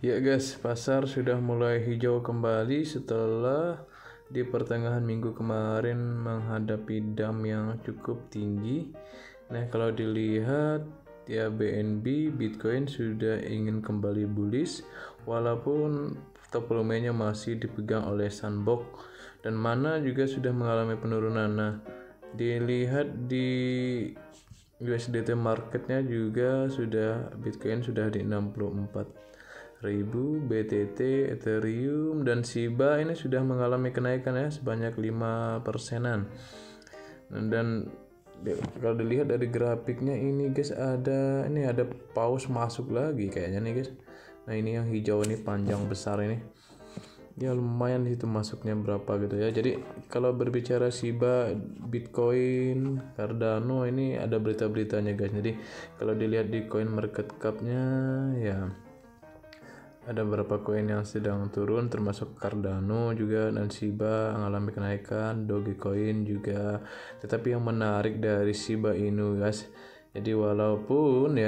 Ya guys, pasar sudah mulai hijau kembali setelah di pertengahan minggu kemarin menghadapi dam yang cukup tinggi. Nah, kalau dilihat ya BNB Bitcoin sudah ingin kembali bullish walaupun top volumenya masih dipegang oleh Sandbox dan mana juga sudah mengalami penurunan. Nah, dilihat di USDT marketnya juga sudah Bitcoin sudah di 64.000, BTT, Ethereum, dan Shiba ini sudah mengalami kenaikan ya sebanyak 5%-an. Dan kalau dilihat dari grafiknya ini guys, ada paus masuk lagi kayaknya nih guys. Nah, ini yang hijau ini panjang besar ini. Ya lumayan itu masuknya berapa gitu ya. Jadi kalau berbicara Shiba, Bitcoin, Cardano ini ada berita-beritanya guys. Jadi kalau dilihat di coin market cap-nya ya ada beberapa koin yang sedang turun termasuk Cardano juga dan Shiba mengalami kenaikan, Dogecoin juga. Tetapi yang menarik dari Shiba Inu guys, jadi walaupun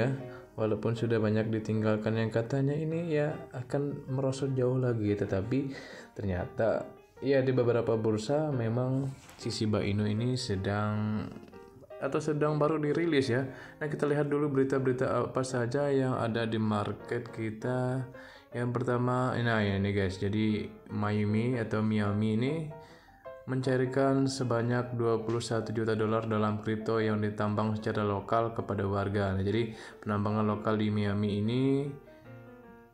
sudah banyak ditinggalkan yang katanya ini ya akan merosot jauh lagi, tetapi ternyata ya di beberapa bursa memang si Shiba Inu ini sedang baru dirilis ya. Nah, kita lihat dulu berita-berita apa saja yang ada di market kita. Yang pertama, nah ini guys, jadi Miami ini mencairkan sebanyak 21 juta dolar dalam kripto yang ditambang secara lokal kepada warga. Nah, jadi penambangan lokal di Miami ini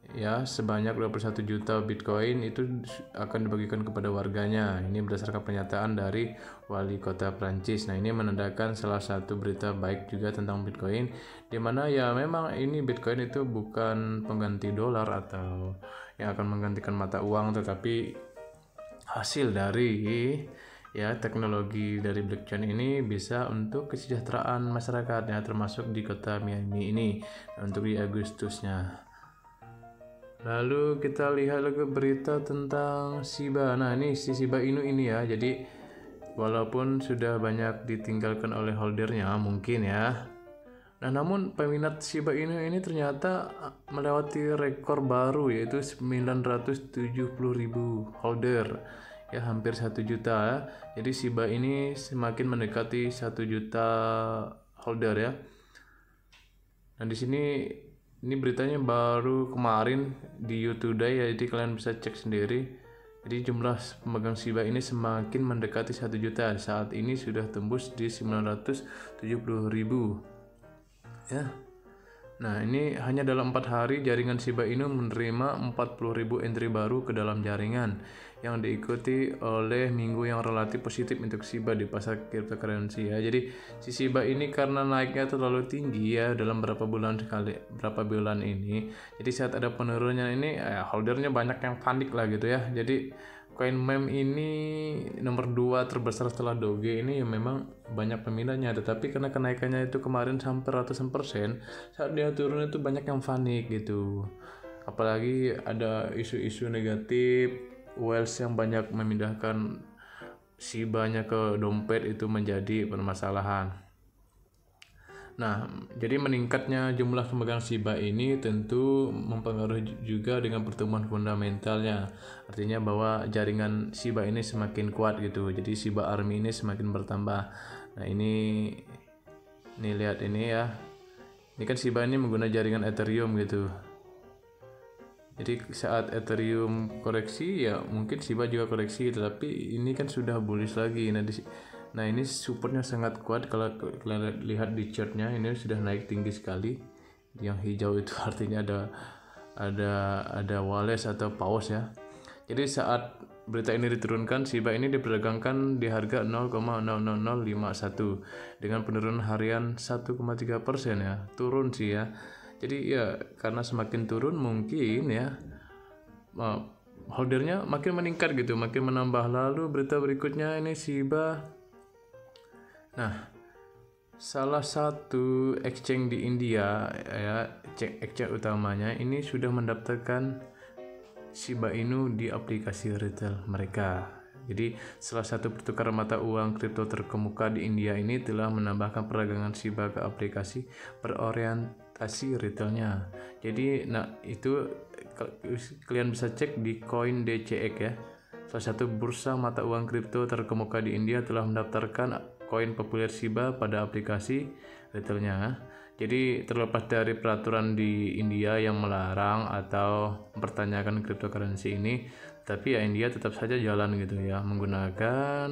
ya sebanyak 21 juta Bitcoin itu akan dibagikan kepada warganya. Ini berdasarkan pernyataan dari wali kota Prancis. Nah, ini menandakan salah satu berita baik juga tentang Bitcoin, di mana ya memang ini Bitcoin itu bukan pengganti dolar atau yang akan menggantikan mata uang, tetapi hasil dari ya teknologi dari blockchain ini bisa untuk kesejahteraan masyarakat ya, termasuk di kota Miami ini untuk di Agustusnya. Lalu kita lihat lagi berita tentang Shiba. Nah, ini si Shiba Inu ini ya. Jadi walaupun sudah banyak ditinggalkan oleh holdernya mungkin ya. Nah, namun peminat Shiba Inu ini ternyata melewati rekor baru yaitu 970.000 holder. Ya, hampir 1 juta ya. Jadi Shiba ini semakin mendekati 1 juta holder ya. Nah, di sini ini beritanya baru kemarin di YouTube Today ya, jadi kalian bisa cek sendiri. Jadi jumlah pemegang Shiba ini semakin mendekati 1 juta. Saat ini sudah tembus di 970.000 ya. Nah, ini hanya dalam 4 hari jaringan Shiba Inu menerima 40.000 entry baru ke dalam jaringan yang diikuti oleh minggu yang relatif positif untuk Shiba di pasar cryptocurrency ya. Jadi si Shiba ini karena naiknya terlalu tinggi ya dalam berapa bulan ini. Jadi saat ada penurunannya ini holdernya banyak yang panik lah gitu ya. Jadi koin meme ini nomor 2 terbesar setelah Doge ini ya memang banyak peminatnya, tetapi karena kenaikannya itu kemarin sampai ratusan persen, saat dia turun itu banyak yang panik gitu. Apalagi ada isu-isu negatif, whales yang banyak memindahkan Shiba-nya ke dompet itu menjadi permasalahan. Nah, jadi meningkatnya jumlah pemegang Shiba ini tentu mempengaruhi juga dengan pertumbuhan fundamentalnya. Artinya bahwa jaringan Shiba ini semakin kuat gitu. Jadi Shiba Army ini semakin bertambah. Nah, ini lihat ini ya. Ini kan Shiba ini menggunakan jaringan Ethereum gitu. Jadi saat Ethereum koreksi ya mungkin Shiba juga koreksi, tetapi ini kan sudah bullish lagi. Nah, ini supportnya sangat kuat. Kalau kalian lihat di chartnya ini sudah naik tinggi sekali. Yang hijau itu artinya ada wales atau paus ya. Jadi saat berita ini diturunkan, Shiba ini diperdagangkan di harga 0,00051 dengan penurunan harian 1,3% ya. Turun sih ya. Jadi ya karena semakin turun mungkin ya holdernya makin meningkat gitu, makin menambah. Lalu berita berikutnya ini Shiba. Nah, salah satu exchange di India ya, exchange utamanya ini sudah mendaftarkan Shiba Inu di aplikasi retail mereka. Jadi salah satu pertukaran mata uang kripto terkemuka di India ini telah menambahkan perdagangan Shiba ke aplikasi berorientasi retailnya. Jadi nah itu kalian bisa cek di CoinDCX ya. Salah satu bursa mata uang kripto terkemuka di India telah mendaftarkan koin populer Shiba pada aplikasi retailnya. Jadi terlepas dari peraturan di India yang melarang atau mempertanyakan cryptocurrency ini, tapi ya India tetap saja jalan gitu ya menggunakan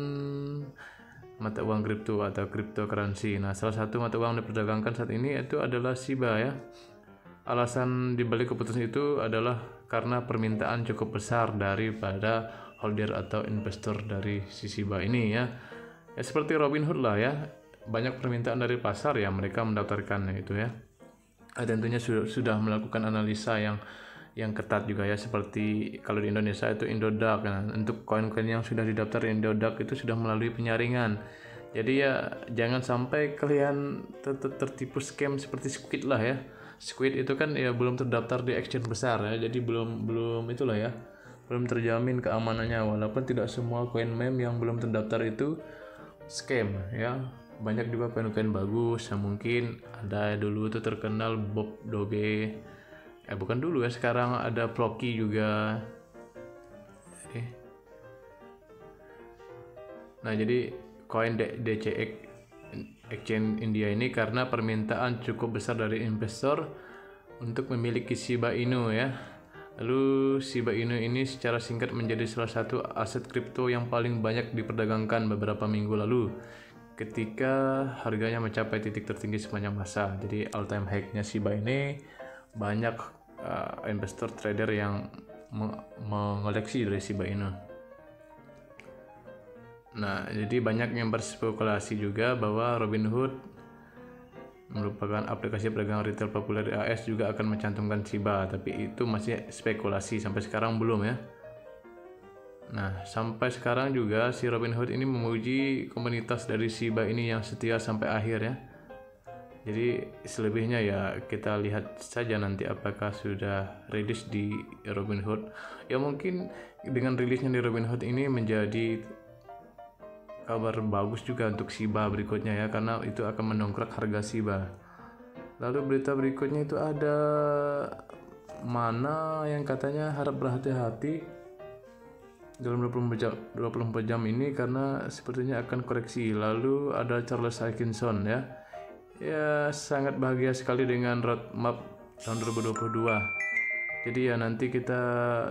mata uang kripto atau cryptocurrency. Nah, salah satu mata uang yang diperdagangkan saat ini itu adalah Shiba ya. Alasan dibalik keputusan itu adalah karena permintaan cukup besar daripada holder atau investor dari si Shiba ini ya. Ya seperti Robinhood lah ya. Banyak permintaan dari pasar ya mereka mendaftarkannya itu ya. Tentunya sudah melakukan analisa yang ketat juga ya, seperti kalau di Indonesia itu Indodax. Nah, untuk koin-koin yang sudah didaftar di Indodax itu sudah melalui penyaringan. Jadi ya jangan sampai kalian tertipu scam seperti Squid lah ya. Squid itu kan ya belum terdaftar di exchange besar ya. Jadi belum itulah ya. Belum terjamin keamanannya, walaupun tidak semua koin meme yang belum terdaftar itu scam ya. Banyak juga koin-koin bagus yang mungkin ada dulu tuh terkenal Bob Doge. Bukan dulu ya, sekarang ada Floki juga. Nah, jadi koin DCX Exchange India ini karena permintaan cukup besar dari investor untuk memiliki Shiba Inu ya. Lalu Shiba Inu ini secara singkat menjadi salah satu aset kripto yang paling banyak diperdagangkan beberapa minggu lalu, ketika harganya mencapai titik tertinggi sepanjang masa. Jadi all time high-nya Shiba ini banyak investor trader yang mengoleksi dari Shiba Inu. Nah, jadi banyak yang berspekulasi juga bahwa Robinhood merupakan aplikasi perdagangan retail populer di AS juga akan mencantumkan Shiba, tapi itu masih spekulasi, sampai sekarang belum ya. Nah, sampai sekarang juga si Robinhood ini memuji komunitas dari Shiba ini yang setia sampai akhir ya. Jadi selebihnya ya kita lihat saja nanti apakah sudah rilis di Robinhood. Ya mungkin dengan rilisnya di Robinhood ini menjadi kabar bagus juga untuk Shiba berikutnya ya, karena itu akan mendongkrak harga Shiba. Lalu berita berikutnya itu ada mana yang katanya harap berhati-hati dalam 24 jam ini karena sepertinya akan koreksi. Lalu ada Charles Hoskinson ya sangat bahagia sekali dengan roadmap tahun 2022. Jadi ya nanti kita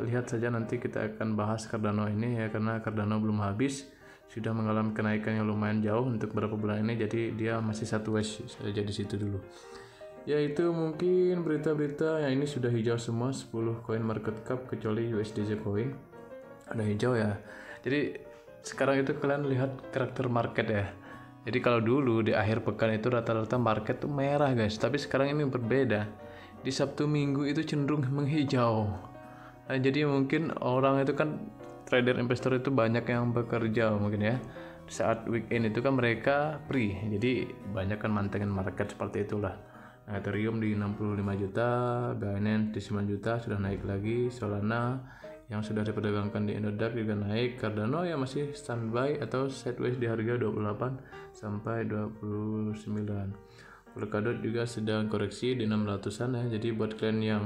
lihat saja, nanti kita akan bahas Cardano ini ya, karena Cardano belum habis, sudah mengalami kenaikan yang lumayan jauh untuk beberapa bulan ini, jadi dia masih satu wash saja di situ dulu. Ya itu mungkin berita-berita yang ini sudah hijau semua 10 coin market cap kecuali USDC coin. Ada hijau ya. Jadi sekarang itu kalian lihat karakter market ya. Jadi kalau dulu di akhir pekan itu rata-rata market tuh merah guys, tapi sekarang ini berbeda. Di Sabtu Minggu itu cenderung menghijau. Nah, jadi mungkin orang itu kan trader investor itu banyak yang bekerja mungkin ya. Saat weekend itu kan mereka free. Jadi banyak kan mantengin market seperti itulah. Nah, Ethereum di 65 juta, Binance di 9 juta sudah naik lagi, Solana yang sudah diperdagangkan di Indodax juga naik. Cardano ya masih standby atau sideways di harga 28 sampai 29. Polkadot juga sedang koreksi di 600-an ya. Jadi buat kalian yang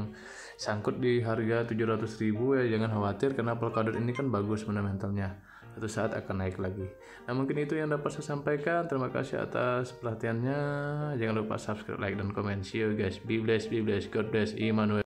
sangkut di harga 700.000 ya jangan khawatir, karena Polkadot ini kan bagus fundamentalnya. Suatu saat akan naik lagi. Nah, mungkin itu yang dapat saya sampaikan. Terima kasih atas perhatiannya. Jangan lupa subscribe, like, dan komen. See you guys. Be blessed, God bless. Emmanuel.